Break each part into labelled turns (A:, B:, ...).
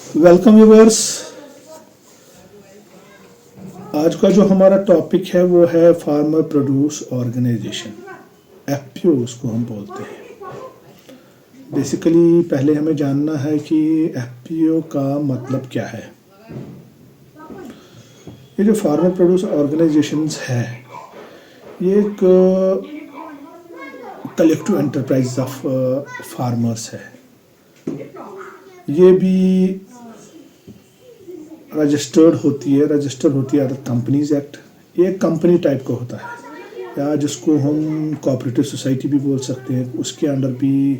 A: Welcome viewers. आज का जो हमारा टॉपिक है वो है फार्मर प्रोड्यूस ऑर्गेनाइजेशन, एफपीओ उसको हम बोलते हैं। बेसिकली पहले हमें जानना है कि एफपीओ का मतलब क्या है। ये जो फार्मर प्रोड्यूस ऑर्गेनाइजेशंस है ये एक कलेक्टिव एंटरप्राइज ऑफ फार्मर्स है। ये भी रजिस्टर होती है अंडर कंपनीज एक्ट। ये एक कंपनी टाइप का होता है या जिसको हम कोऑपरेटिव सोसाइटी भी बोल सकते हैं, उसके अंडर भी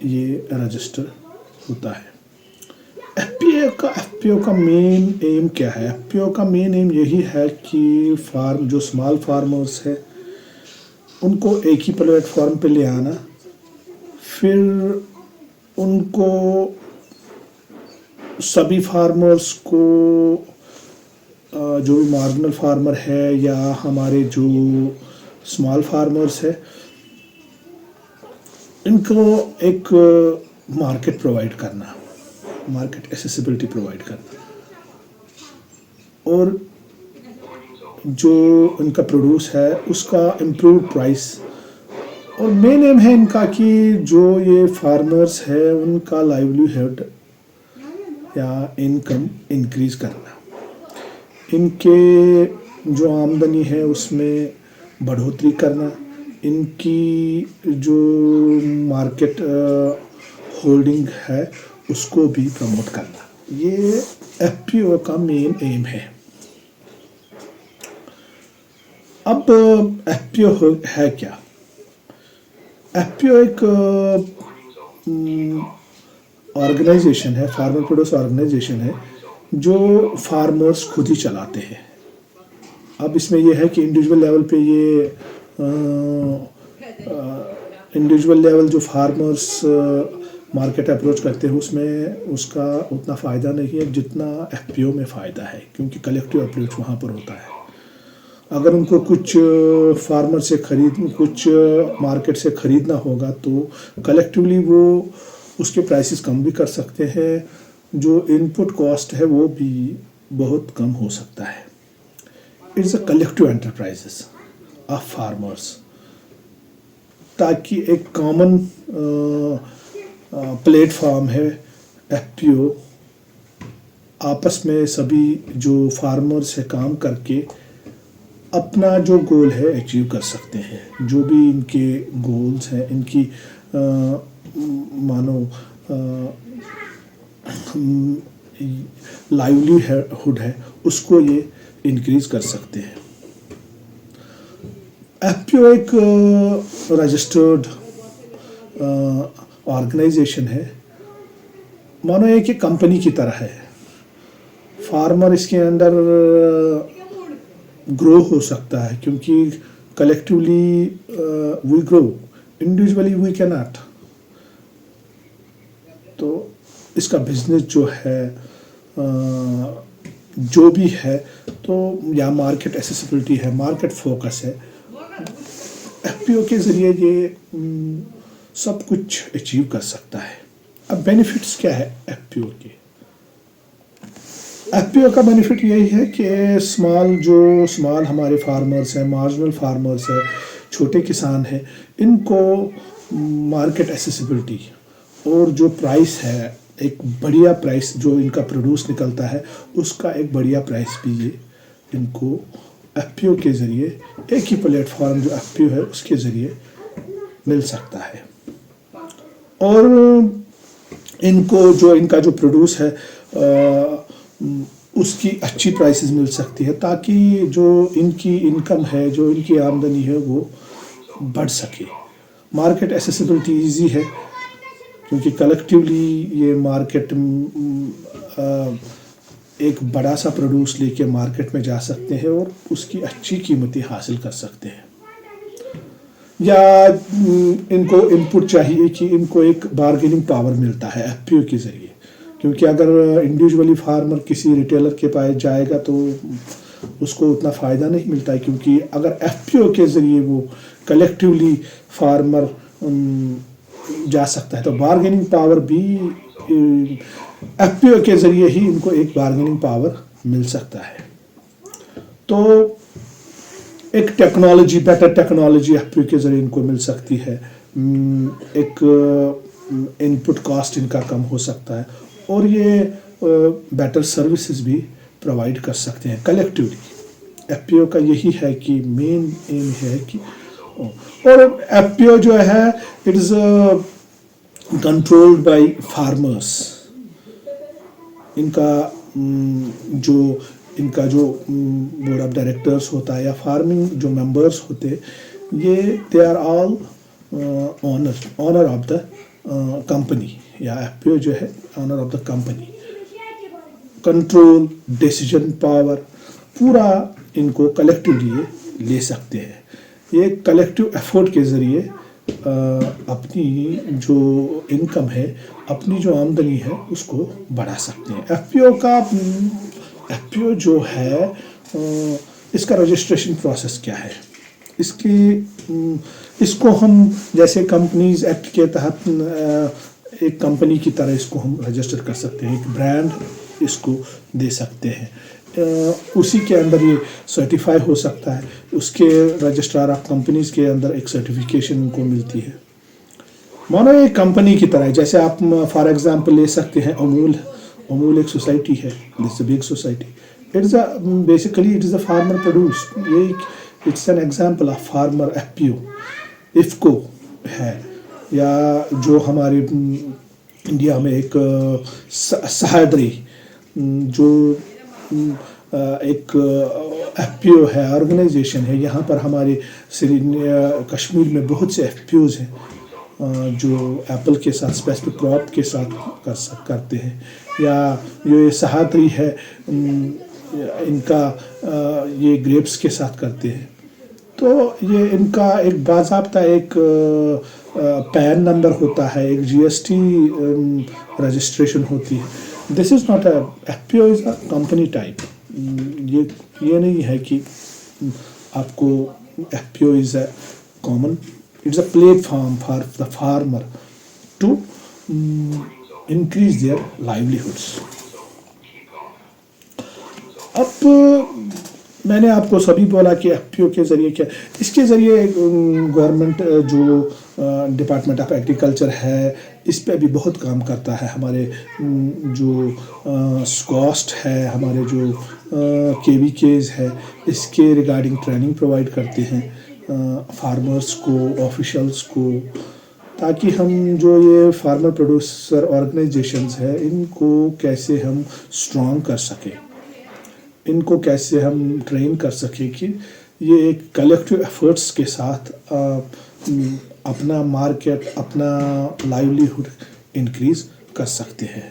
A: ये रजिस्टर होता है। एफपीओ का मेन एम क्या है? एफपीओ का मेन एम यही है कि जो स्मॉल फार्मर्स है उनको एक ही प्लेटफॉर्म पे ले आना, फिर उनको सभी फार्मर्स को जो भी मार्जिनल फार्मर है या हमारे जो स्मॉल फार्मर्स है इनको एक मार्केट प्रोवाइड करना, मार्केट एक्सेसिबिलिटी प्रोवाइड करना, और जो इनका प्रोड्यूस है उसका इम्प्रूव प्राइस। और मेन एम है इनका कि जो ये फार्मर्स है उनका लाइवलीहुड या इनकम इंक्रीज करना, इनके जो आमदनी है उसमें बढ़ोतरी करना, इनकी जो मार्केट होल्डिंग है उसको भी प्रमोट करना। ये एफपीओ का मेन एम है। अब एफपीओ है क्या? एफपीओ एक ऑर्गेनाइजेशन है, फार्मर प्रोड्यूस ऑर्गेनाइजेशन है जो फार्मर्स खुद ही चलाते हैं। अब इसमें यह है कि इंडिविजुअल लेवल पे ये इंडिविजुअल लेवल जो फार्मर्स मार्केट अप्रोच करते हैं उसमें उसका उतना फ़ायदा नहीं है जितना एफपीओ में फ़ायदा है, क्योंकि कलेक्टिव अप्रोच वहाँ पर होता है। अगर उनको कुछ फार्मर से कुछ मार्केट से ख़रीदना होगा तो कलेक्टिवली वो उसके प्राइसेस कम भी कर सकते हैं, जो इनपुट कॉस्ट है वो भी बहुत कम हो सकता है। It's a collective enterprises of farmers, ताकि एक कॉमन प्लेटफॉर्म है एफपीओ, आपस में सभी जो फार्मर्स है काम करके अपना जो गोल है अचीव कर सकते हैं। जो भी इनके गोल्स हैं, इनकी मानो लाइवलीहुड है उसको ये इंक्रीज कर सकते हैं। एफपीओ एक रजिस्टर्ड ऑर्गेनाइजेशन है, मानो एक कंपनी की तरह है। फार्मर इसके अंदर ग्रो हो सकता है क्योंकि collectively we grow, individually we can not. तो इसका बिजनेस जो है जो भी है तो या मार्केट एक्सेसिबिलिटी है, मार्केट फोकस है। एफपीओ के ज़रिए ये सब कुछ अचीव कर सकता है। अब बेनिफिट्स क्या है एफपीओ के? एफपीओ का बेनिफिट यही है कि स्मॉल हमारे फार्मर्स हैं, मार्जिनल फार्मर्स हैं, छोटे किसान हैं, इनको मार्केट एक्सेसिबिलिटी और जो प्राइस है, एक बढ़िया प्राइस जो इनका प्रोड्यूस निकलता है उसका एक बढ़िया प्राइस भी ये इनको एफपीओ के ज़रिए, एक ही प्लेटफॉर्म जो एफपीओ है उसके ज़रिए मिल सकता है। और इनको जो इनका जो प्रोड्यूस है उसकी अच्छी प्राइसेस मिल सकती है, ताकि जो इनकी इनकम है, जो इनकी आमदनी है वो बढ़ सके। मार्केट एक्सेसिबिलिटी इजी है क्योंकि कलेक्टिवली ये मार्केट एक बड़ा सा प्रोड्यूस लेके मार्केट में जा सकते हैं और उसकी अच्छी कीमतें हासिल कर सकते हैं। या इनको इनपुट चाहिए कि इनको एक बार्गेनिंग पावर मिलता है एफपीओ के ज़रिए, क्योंकि अगर इंडिविजुअली फार्मर किसी रिटेलर के पास जाएगा तो उसको उतना फ़ायदा नहीं मिलता है, क्योंकि अगर एफपीओ के ज़रिए वो कलेक्टिवली फार्मर जा सकता है। तो बार्गेनिंग पावर भी एफपीओ के ज़रिए ही इनको एक बार्गेनिंग पावर मिल सकता है। तो एक टेक्नोलॉजी, बेटर टेक्नोलॉजी एफपीओ के ज़रिए इनको मिल सकती है। एक इनपुट कॉस्ट इनका कम हो सकता है और ये बेटर सर्विसेज भी प्रोवाइड कर सकते हैं कलेक्टिवली। एफपीओ का यही है कि मेन एम है कि, और एफपीओ जो है it is controlled by farmers. इनका जो बोर्ड ऑफ डायरेक्टर्स होता है या फार्मिंग जो मेंबर्स होते, ये they are all owner of the company, या एफपीओ जो है owner of the company. Control, decision power पूरा इनको कलेक्टिवली ले सकते हैं। ये कलेक्टिव एफर्ट के ज़रिए अपनी जो इनकम है, अपनी जो आमदनी है उसको बढ़ा सकते हैं। एफपीओ जो है इसका रजिस्ट्रेशन प्रोसेस क्या है, इसको हम जैसे कंपनीज एक्ट के तहत एक कंपनी की तरह इसको हम रजिस्टर कर सकते हैं, एक ब्रांड इसको दे सकते हैं। उसी के अंदर ये सर्टिफाई हो सकता है। उसके रजिस्ट्रार ऑफ कंपनीज के अंदर एक सर्टिफिकेशन उनको मिलती है। मानो ये कंपनी की तरह है। जैसे आप फॉर एग्जांपल ले सकते हैं अमूल एक सोसाइटी है, this big society. It's basically it is a farmer produce. ये it's an example of farmer FPO. IFFCO है, या जो हमारे इंडिया में एक सहायद्री जो एक एफपीओ है, ऑर्गेनाइजेशन है। यहाँ पर हमारे कश्मीर में बहुत से एफपीओज हैं जो एप्पल के साथ, स्पेसिफिक क्रॉप के साथ करते हैं। या ये सहायद्री है, इनका ये ग्रेप्स के साथ करते हैं। तो ये इनका एक बाज़ाब्ता एक पैन नंबर होता है, एक जीएसटी रजिस्ट्रेशन होती है। This is not a FPO, is a company type. ये नहीं है कि आपको FPO is a common, it's a platform for the farmer to increase their livelihoods. अब मैंने आपको सभी बोला कि एफपीओ के ज़रिए क्या, इसके ज़रिए गवर्नमेंट जो डिपार्टमेंट ऑफ एग्रीकल्चर है, इस पे भी बहुत काम करता है। हमारे जो कॉस्ट है, हमारे जो केवीकेज है, इसके रिगार्डिंग ट्रेनिंग प्रोवाइड करते हैं फार्मर्स को, ऑफिशियल्स को, ताकि हम जो ये फार्मर प्रोड्यूसर ऑर्गेनाइजेशंस है इनको कैसे हम स्ट्रॉन्ग कर सकें, इनको कैसे हम ट्रेन कर सकें कि ये एक कलेक्टिव एफर्ट्स के साथ अपना मार्केट, अपना लाइवलीहुड इंक्रीज कर सकते हैं।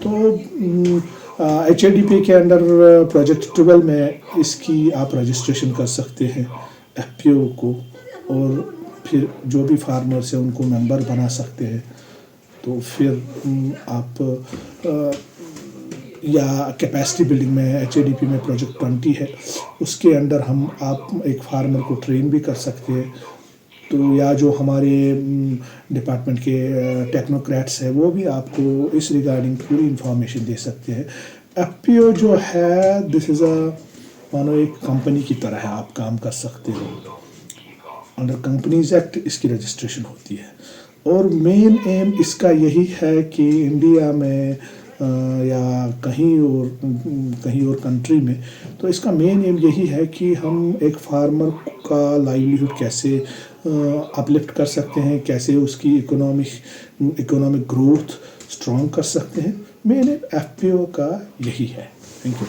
A: तो HADP के अंडर प्रोजेक्ट 12 में इसकी आप रजिस्ट्रेशन कर सकते हैं एफपीओ को, और फिर जो भी फार्मर्स हैं उनको मेंबर बना सकते हैं। तो फिर आप या कैपेसिटी बिल्डिंग में HADP में प्रोजेक्ट 20 है, उसके अंडर आप एक फार्मर को ट्रेन भी कर सकते हैं। तो या जो हमारे डिपार्टमेंट के टेक्नोक्रेट्स हैं वो भी आपको इस रिगार्डिंग पूरी इंफॉर्मेशन दे सकते हैं। एफपीओ जो है दिस इज़ मानो एक कंपनी की तरह है, आप काम कर सकते हो। अंडर कंपनीज एक्ट इसकी रजिस्ट्रेशन होती है, और मेन एम इसका यही है कि इंडिया में या कहीं और कंट्री में, तो इसका मेन एम यही है कि हम एक फार्मर का लाइवलीहुड कैसे अपलिफ्ट कर सकते हैं, कैसे उसकी इकोनॉमिक ग्रोथ स्ट्रॉन्ग कर सकते हैं। मेन एम एफपीओ का यही है। Thank you.